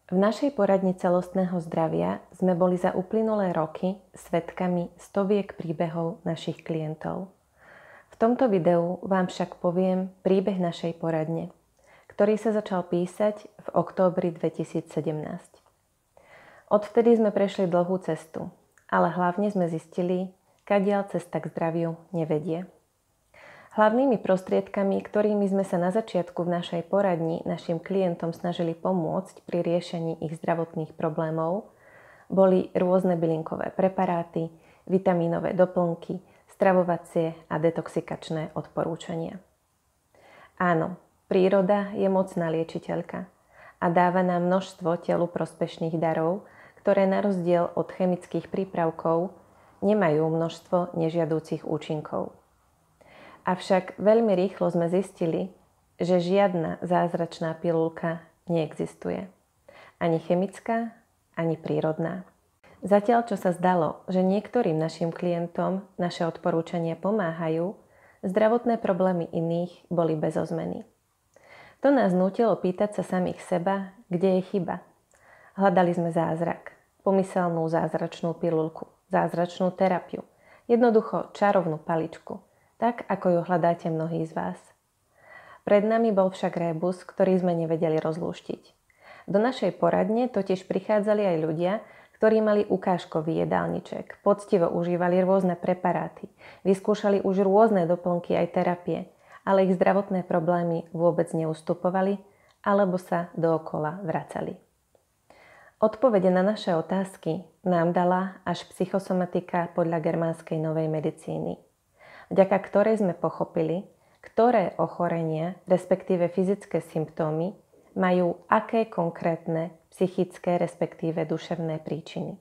V našej poradni celostného zdravia sme boli za uplynulé roky svedkami stoviek príbehov našich klientov. V tomto videu vám však poviem príbeh našej poradne, ktorý sa začal písať v októbri 2017. Odvtedy sme prešli dlhú cestu, ale hlavne sme zistili, kadiaľ cesta k zdraviu nevedie. Hlavnými prostriedkami, ktorými sme sa na začiatku v našej poradni našim klientom snažili pomôcť pri riešení ich zdravotných problémov, boli rôzne bylinkové preparáty, vitamínové doplnky, stravovacie a detoxikačné odporúčania. Áno, príroda je mocná liečiteľka a dáva nám množstvo telu prospešných darov, ktoré na rozdiel od chemických prípravkov nemajú množstvo nežiadúcich účinkov. Avšak veľmi rýchlo sme zistili, že žiadna zázračná pilulka neexistuje. Ani chemická, ani prírodná. Zatiaľ, čo sa zdalo, že niektorým našim klientom naše odporúčania pomáhajú, zdravotné problémy iných boli bez ozmeny. To nás nútilo pýtať sa samých seba, kde je chyba. Hľadali sme zázrak, pomyselnú zázračnú pilulku, zázračnú terapiu, jednoducho čarovnú paličku, tak ako ju hľadáte mnohí z vás. Pred nami bol však rébus, ktorý sme nevedeli rozlúštiť. Do našej poradne totiž prichádzali aj ľudia, ktorí mali ukážkový jedálniček, poctivo užívali rôzne preparáty, vyskúšali už rôzne doplnky aj terapie, ale ich zdravotné problémy vôbec neustupovali alebo sa dookola vracali. Odpovede na naše otázky nám dala až psychosomatika podľa germánskej novej medicíny, vďaka ktorej sme pochopili, ktoré ochorenia, respektíve fyzické symptómy, majú aké konkrétne psychické, respektíve duševné príčiny.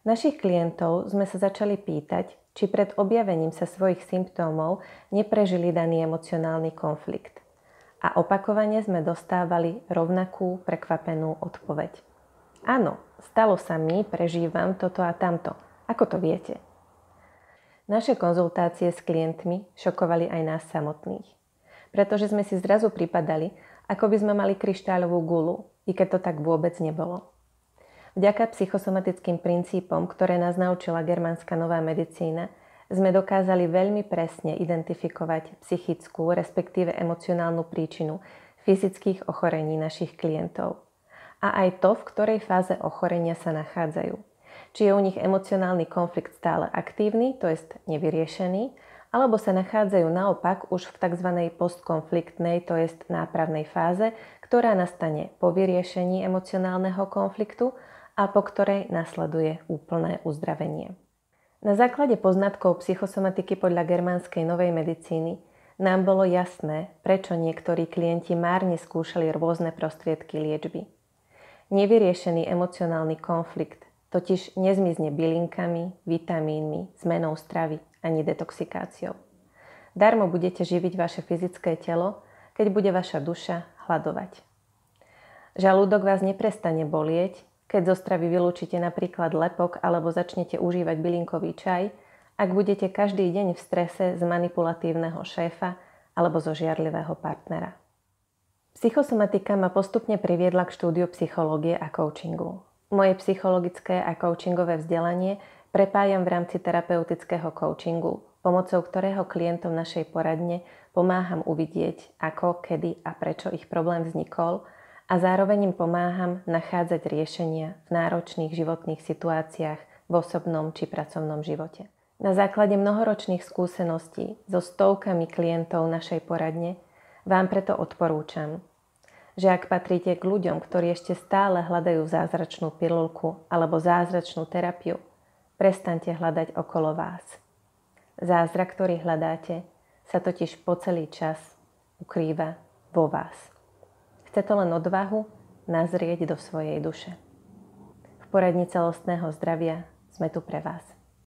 Našich klientov sme sa začali pýtať, či pred objavením sa svojich symptómov neprežili daný emocionálny konflikt. A opakovane sme dostávali rovnakú prekvapenú odpoveď. Áno, stalo sa mi, prežívam toto a tamto. Ako to viete? Naše konzultácie s klientmi šokovali aj nás samotných, pretože sme si zrazu pripadali, ako by sme mali kryštáľovú guľu, i keď to tak vôbec nebolo. Vďaka psychosomatickým princípom, ktoré nás naučila germánska nová medicína, sme dokázali veľmi presne identifikovať psychickú, respektíve emocionálnu príčinu fyzických ochorení našich klientov. A aj to, v ktorej fáze ochorenia sa nachádzajú. Či je u nich emocionálny konflikt stále aktívny, to jest nevyriešený, alebo sa nachádzajú naopak už v tzv. Postkonfliktnej, to jest nápravnej fáze, ktorá nastane po vyriešení emocionálneho konfliktu a po ktorej nasleduje úplné uzdravenie. Na základe poznatkov psychosomatiky podľa germánskej novej medicíny nám bolo jasné, prečo niektorí klienti márne skúšali rôzne prostriedky liečby. Nevyriešený emocionálny konflikt totiž nezmizne bylinkami, vitamínmi, zmenou stravy ani detoxikáciou. Darmo budete živiť vaše fyzické telo, keď bude vaša duša hladovať. Žalúdok vás neprestane bolieť, keď zo stravy vylúčite napríklad lepok alebo začnete užívať bylinkový čaj, ak budete každý deň v strese z manipulatívneho šéfa alebo zo žiarlivého partnera. Psychosomatika ma postupne priviedla k štúdiu psychológie a coachingu. Moje psychologické a coachingové vzdelanie prepájam v rámci terapeutického coachingu, pomocou ktorého klientom našej poradne pomáham uvidieť, ako, kedy a prečo ich problém vznikol a zároveň im pomáham nachádzať riešenia v náročných životných situáciách v osobnom či pracovnom živote. Na základe mnohoročných skúseností so stovkami klientov našej poradne vám preto odporúčam, že ak patríte k ľuďom, ktorí ešte stále hľadajú zázračnú pilulku alebo zázračnú terapiu, prestaňte hľadať okolo vás. Zázrak, ktorý hľadáte, sa totiž po celý čas ukrýva vo vás. Chce to len odvahu nazrieť do svojej duše. V poradni celostného zdravia sme tu pre vás.